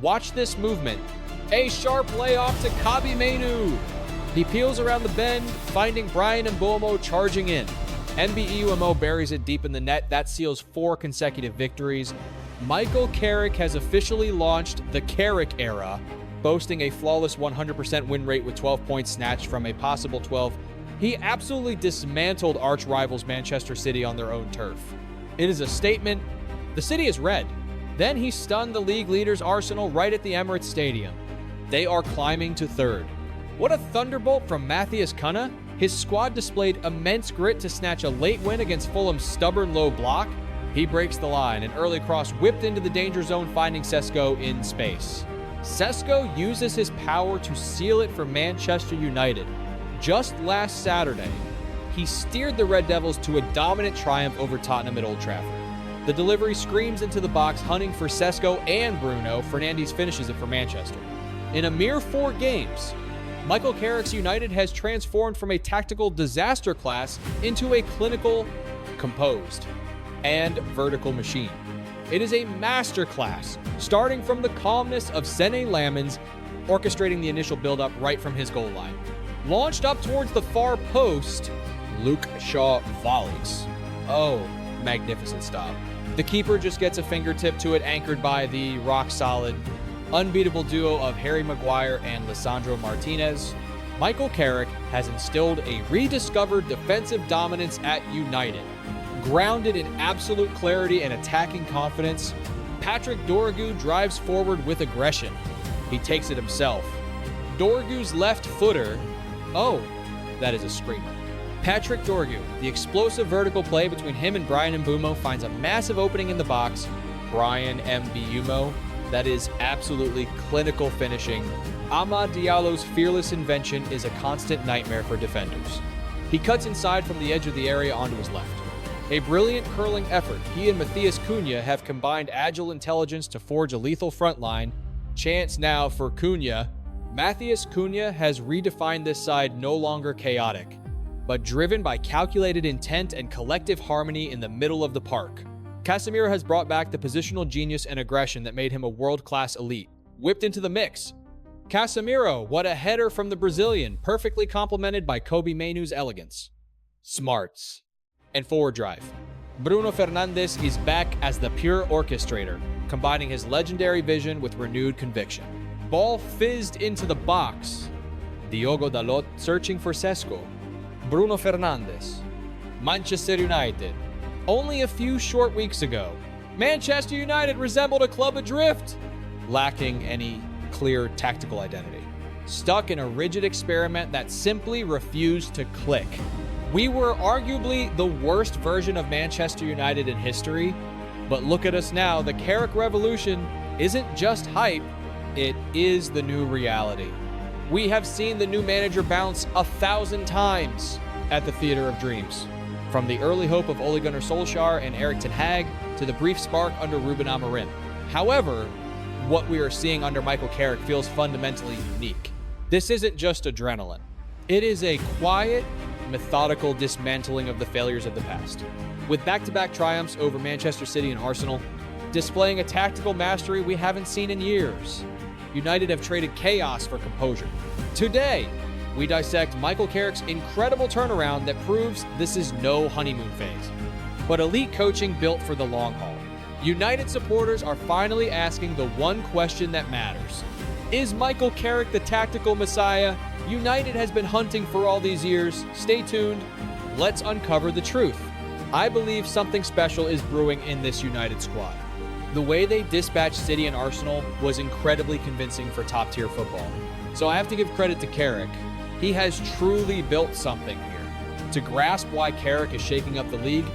Watch this movement. A sharp layoff to Kobbie Mainoo. He peels around the bend, finding Bryan Mbeumo charging in. Mbeumo buries it deep in the net. That seals 4 consecutive victories. Michael Carrick has officially launched the Carrick Era, boasting a flawless 100% win rate with 12 points snatched from a possible 12. He absolutely dismantled arch rivals Manchester City on their own turf. It is a statement. The city is red. Then he stunned the league leaders Arsenal right at the Emirates Stadium. They are climbing to 3rd. What a thunderbolt from Matheus Cunha. His squad displayed immense grit to snatch a late win against Fulham's stubborn low block. He breaks the line. An early cross whipped into the danger zone, finding Sesko in space. Sesko uses his power to seal it for Manchester United. Just last Saturday, he steered the Red Devils to a dominant triumph over Tottenham at Old Trafford. The delivery screams into the box, hunting for Sesko and Bruno. Fernandes finishes it for Manchester. In a mere 4 games, Michael Carrick's United has transformed from a tactical disaster class into a clinical, composed, and vertical machine. It is a masterclass, starting from the calmness of Sene Lammens, orchestrating the initial build-up right from his goal line. Launched up towards the far post, Luke Shaw volleys. Oh, magnificent stop. The keeper just gets a fingertip to it, anchored by the rock-solid, unbeatable duo of Harry Maguire and Lisandro Martinez. Michael Carrick has instilled a rediscovered defensive dominance at United. Grounded in absolute clarity and attacking confidence, Patrick Dorgu drives forward with aggression. He takes it himself. Dorgu's left footer, oh, that is a screamer. Patrick Dorgu, the explosive vertical play between him and Bryan Mbeumo, finds a massive opening in the box. Bryan Mbeumo, that is absolutely clinical finishing. Amad Diallo's fearless invention is a constant nightmare for defenders. He cuts inside from the edge of the area onto his left. A brilliant curling effort. He and Matheus Cunha have combined agile intelligence to forge a lethal front line. Chance now for Cunha. Matheus Cunha has redefined this side, no longer chaotic, but driven by calculated intent and collective harmony in the middle of the park. Casemiro has brought back the positional genius and aggression that made him a world-class elite. Whipped into the mix. Casemiro, what a header from the Brazilian, perfectly complemented by Kobbie Mainoo's elegance. Smarts. And forward drive. Bruno Fernandes is back as the pure orchestrator, combining his legendary vision with renewed conviction. Ball fizzed into the box. Diogo Dalot searching for Sesko. Bruno Fernandes. Manchester United. Only a few short weeks ago, Manchester United resembled a club adrift, lacking any clear tactical identity. Stuck in a rigid experiment that simply refused to click. We were arguably the worst version of Manchester United in history, but look at us now. The Carrick Revolution isn't just hype, it is the new reality. We have seen the new manager bounce 1,000 times at the Theater of Dreams. From the early hope of Ole Gunnar Solskjaer and Erik ten Hag to the brief spark under Ruben Amorim. However, what we are seeing under Michael Carrick feels fundamentally unique. This isn't just adrenaline. It is a quiet, methodical dismantling of the failures of the past. With back-to-back triumphs over Manchester City and Arsenal, displaying a tactical mastery we haven't seen in years, United have traded chaos for composure. Today, we dissect Michael Carrick's incredible turnaround that proves this is no honeymoon phase, but elite coaching built for the long haul. United supporters are finally asking the one question that matters. Is Michael Carrick the tactical messiah United has been hunting for all these years? Stay tuned. Let's uncover the truth. I believe something special is brewing in this United squad. The way they dispatched City and Arsenal was incredibly convincing for top-tier football. So I have to give credit to Carrick. He has truly built something here. To grasp why Carrick is shaking up the league,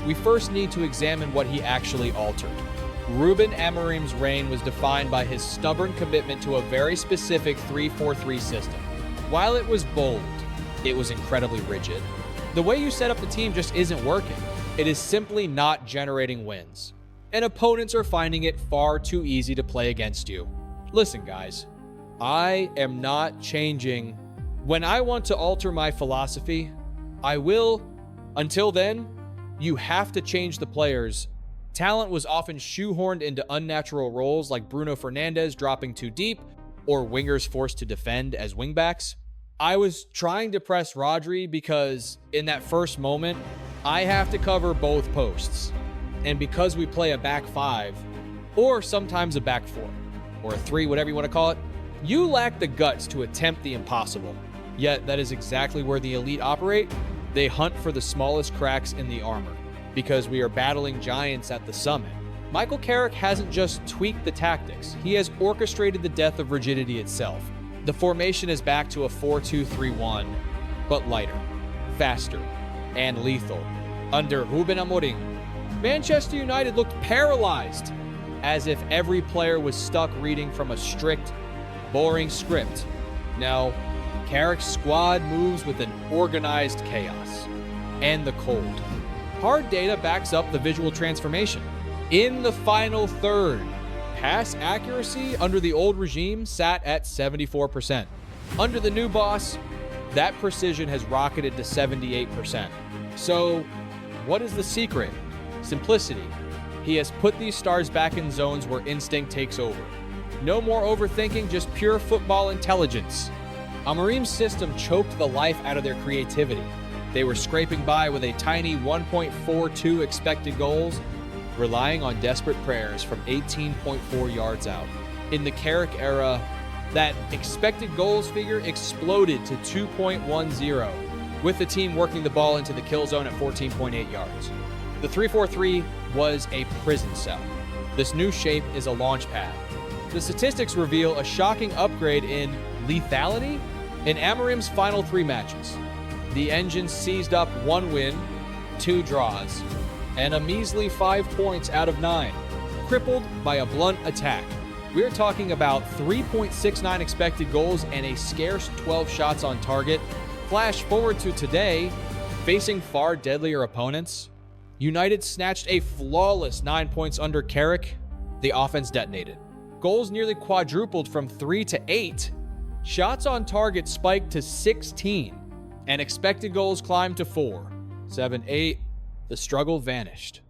we first need to examine what he actually altered. Ruben Amorim's reign was defined by his stubborn commitment to a very specific 3-4-3 system. While it was bold, it was incredibly rigid. The way you set up the team just isn't working. It is simply not generating wins. And opponents are finding it far too easy to play against you. Listen, guys, I am not changing. When I want to alter my philosophy, I will. Until then, you have to change the players Talent was often shoehorned into unnatural roles like Bruno Fernandes dropping too deep or wingers forced to defend as wingbacks. I was trying to press Rodri because in that first moment, I have to cover both posts. And because we play a back five, or sometimes a back four, or a three, whatever you want to call it, you lack the guts to attempt the impossible. Yet that is exactly where the elite operate. They hunt for the smallest cracks in the armor, because we are battling giants at the summit. Michael Carrick hasn't just tweaked the tactics, he has orchestrated the death of rigidity itself. The formation is back to a 4-2-3-1, but lighter, faster, and lethal. Under Ruben Amorim, Manchester United looked paralyzed, as if every player was stuck reading from a strict, boring script. Now, Carrick's squad moves with an organized chaos and the cold. Hard data backs up the visual transformation. In the final third, pass accuracy under the old regime sat at 74%. Under the new boss, that precision has rocketed to 78%. So, what is the secret? Simplicity. He has put these stars back in zones where instinct takes over. No more overthinking, just pure football intelligence. Amorim's system choked the life out of their creativity. They were scraping by with a tiny 1.42 expected goals, relying on desperate prayers from 18.4 yards out. In the Carrick era, that expected goals figure exploded to 2.10, with the team working the ball into the kill zone at 14.8 yards. The 3-4-3 was a prison cell. This new shape is a launch pad. The statistics reveal a shocking upgrade in lethality in Amorim's final 3 matches. The engine seized up 1 win, 2 draws, and a measly 5 points out of 9, crippled by a blunt attack. We're talking about 3.69 expected goals and a scarce 12 shots on target. Flash forward to today, facing far deadlier opponents. United snatched a flawless 9 points under Carrick. The offense detonated. Goals nearly quadrupled from 3 to 8. Shots on target spiked to 16. And expected goals climbed to 4. 7, 8. The struggle vanished.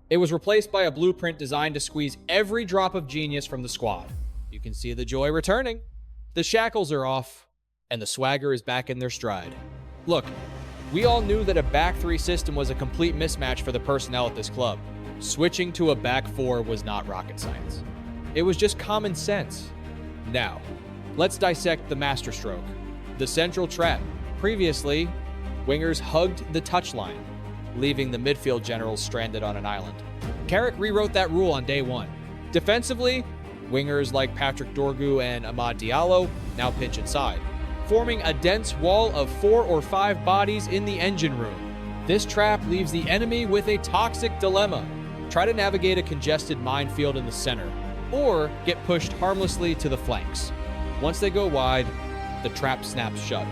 It was replaced by a blueprint designed to squeeze every drop of genius from the squad. You can see the joy returning. The shackles are off, and the swagger is back in their stride. Look, we all knew that a back 3 system was a complete mismatch for the personnel at this club. Switching to a back 4 was not rocket science. It was just common sense. Now, let's dissect the masterstroke. The central trap. Previously, wingers hugged the touchline, leaving the midfield generals stranded on an island. Carrick rewrote that rule on day 1. Defensively, wingers like Patrick Dorgu and Amad Diallo now pinch inside, forming a dense wall of 4 or 5 bodies in the engine room. This trap leaves the enemy with a toxic dilemma. Try to navigate a congested minefield in the center, or get pushed harmlessly to the flanks. Once they go wide, the trap snaps shut.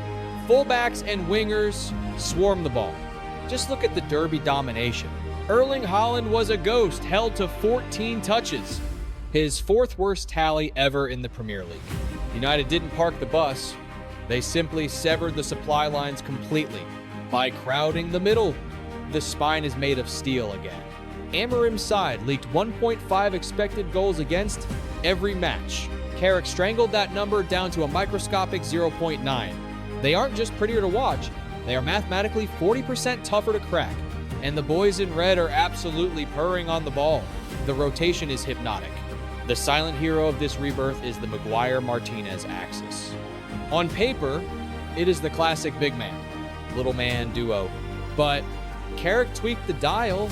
Fullbacks and wingers swarm the ball. Just look at the derby domination. Erling Haaland was a ghost, held to 14 touches. His 4th worst tally ever in the Premier League. United didn't park the bus. They simply severed the supply lines completely by crowding the middle. The spine is made of steel again. Amorim's side leaked 1.5 expected goals against every match. Carrick strangled that number down to a microscopic 0.9. They aren't just prettier to watch, they are mathematically 40% tougher to crack. And the boys in red are absolutely purring on the ball. The rotation is hypnotic. The silent hero of this rebirth is the Maguire-Martinez axis. On paper, it is the classic big man, little man duo. But Carrick tweaked the dial,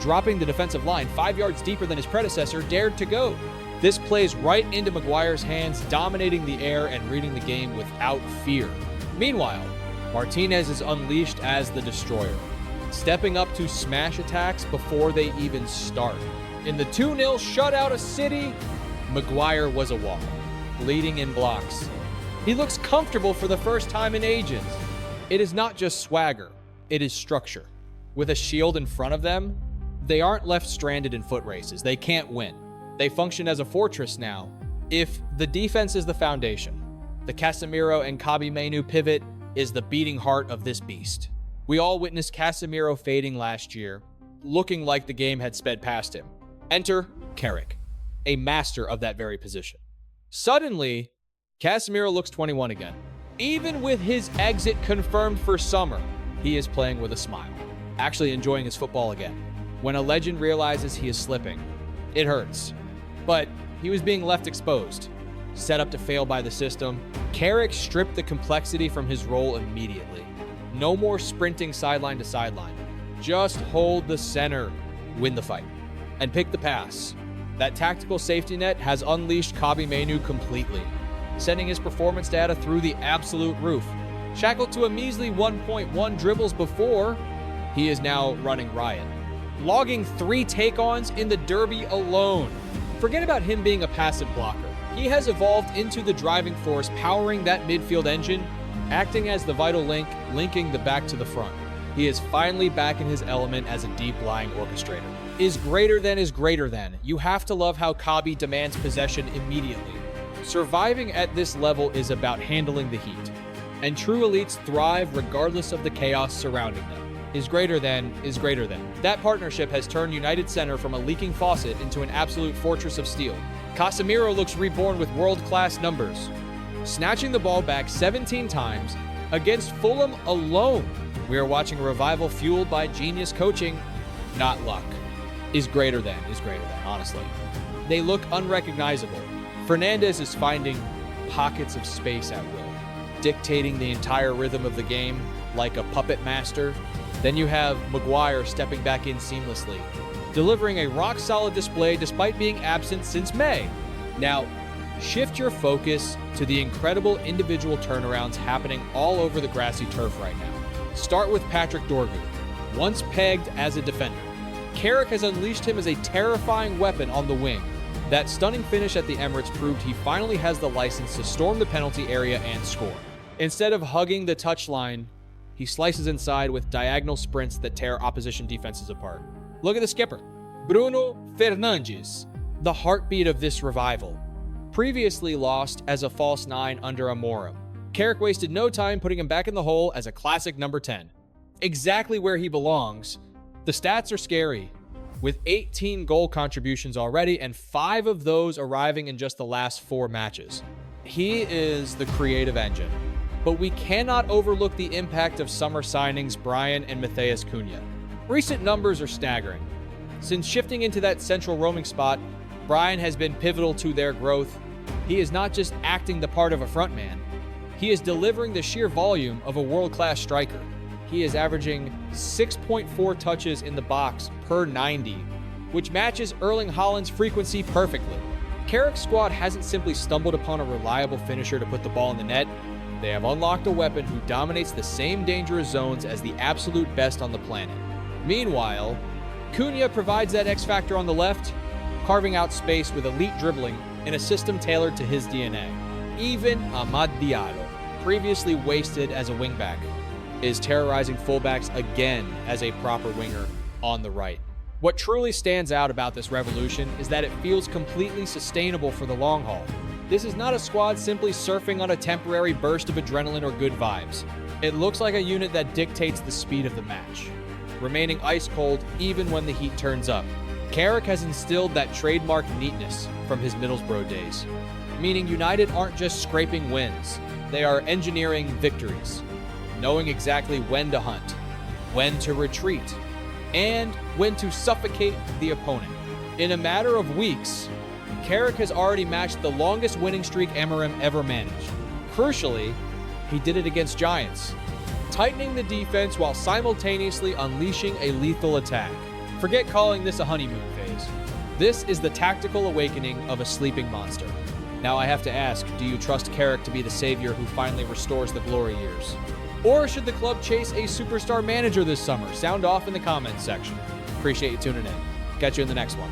dropping the defensive line 5 yards deeper than his predecessor dared to go. This plays right into Maguire's hands, dominating the air and reading the game without fear. Meanwhile, Martinez is unleashed as the destroyer, stepping up to smash attacks before they even start. In the 2-0 shutout of City, Maguire was a wall, leading in blocks. He looks comfortable for the first time in ages. It is not just swagger, it is structure. With a shield in front of them, they aren't left stranded in foot races. They can't win. They function as a fortress now. If the defense is the foundation, the Casemiro and Kobbie Mainoo pivot is the beating heart of this beast. We all witnessed Casemiro fading last year, looking like the game had sped past him. Enter Carrick, a master of that very position. Suddenly, Casemiro looks 21 again. Even with his exit confirmed for summer, he is playing with a smile, actually enjoying his football again. When a legend realizes he is slipping, it hurts. But he was being left exposed, set up to fail by the system. Carrick stripped the complexity from his role immediately. No more sprinting sideline to sideline. Just hold the center, win the fight, and pick the pass. That tactical safety net has unleashed Kobbie Mainoo completely, sending his performance data through the absolute roof. Shackled to a measly 1.1 dribbles before, he is now running riot, logging 3 take-ons in the derby alone. Forget about him being a passive blocker. He has evolved into the driving force, powering that midfield engine, acting as the vital link, linking the back to the front. He is finally back in his element as a deep-lying orchestrator. Is greater than. You have to love how Kobbie demands possession immediately. Surviving at this level is about handling the heat, and true elites thrive regardless of the chaos surrounding them. Is greater than. That partnership has turned United Center from a leaking faucet into an absolute fortress of steel. Casemiro looks reborn with world-class numbers, snatching the ball back 17 times against Fulham alone. We are watching a revival fueled by genius coaching, not luck. Is greater than, honestly. They look unrecognizable. Fernandes is finding pockets of space at will, dictating the entire rhythm of the game like a puppet master. Then you have Maguire stepping back in seamlessly, delivering a rock-solid display despite being absent since May. Now, shift your focus to the incredible individual turnarounds happening all over the grassy turf right now. Start with Patrick Dorgu, once pegged as a defender. Carrick has unleashed him as a terrifying weapon on the wing. That stunning finish at the Emirates proved he finally has the license to storm the penalty area and score. Instead of hugging the touchline, he slices inside with diagonal sprints that tear opposition defenses apart. Look at the skipper, Bruno Fernandes, the heartbeat of this revival. Previously lost as a false 9 under Amorim, Carrick wasted no time putting him back in the hole as a classic number 10. Exactly where he belongs. The stats are scary, with 18 goal contributions already and 5 of those arriving in just the last 4 matches. He is the creative engine. But we cannot overlook the impact of summer signings Bryan and Matheus Cunha. Recent numbers are staggering. Since shifting into that central roaming spot, Bryan has been pivotal to their growth. He is not just acting the part of a frontman. He is delivering the sheer volume of a world-class striker. He is averaging 6.4 touches in the box per 90, which matches Erling Haaland's frequency perfectly. Carrick's squad hasn't simply stumbled upon a reliable finisher to put the ball in the net. They have unlocked a weapon who dominates the same dangerous zones as the absolute best on the planet. Meanwhile, Cunha provides that X factor on the left, carving out space with elite dribbling in a system tailored to his DNA. Even Amad Diallo, previously wasted as a wingback, is terrorizing fullbacks again as a proper winger on the right. What truly stands out about this revolution is that it feels completely sustainable for the long haul. This is not a squad simply surfing on a temporary burst of adrenaline or good vibes. It looks like a unit that dictates the speed of the match, remaining ice cold even when the heat turns up. Carrick has instilled that trademark neatness from his Middlesbrough days, meaning United aren't just scraping wins, they are engineering victories, knowing exactly when to hunt, when to retreat, and when to suffocate the opponent. In a matter of weeks, Carrick has already matched the longest winning streak Amorim ever managed. Crucially, he did it against Giants, tightening the defense while simultaneously unleashing a lethal attack. Forget calling this a honeymoon phase. This is the tactical awakening of a sleeping monster. Now I have to ask, do you trust Carrick to be the savior who finally restores the glory years? Or should the club chase a superstar manager this summer? Sound off in the comments section. Appreciate you tuning in. Catch you in the next one.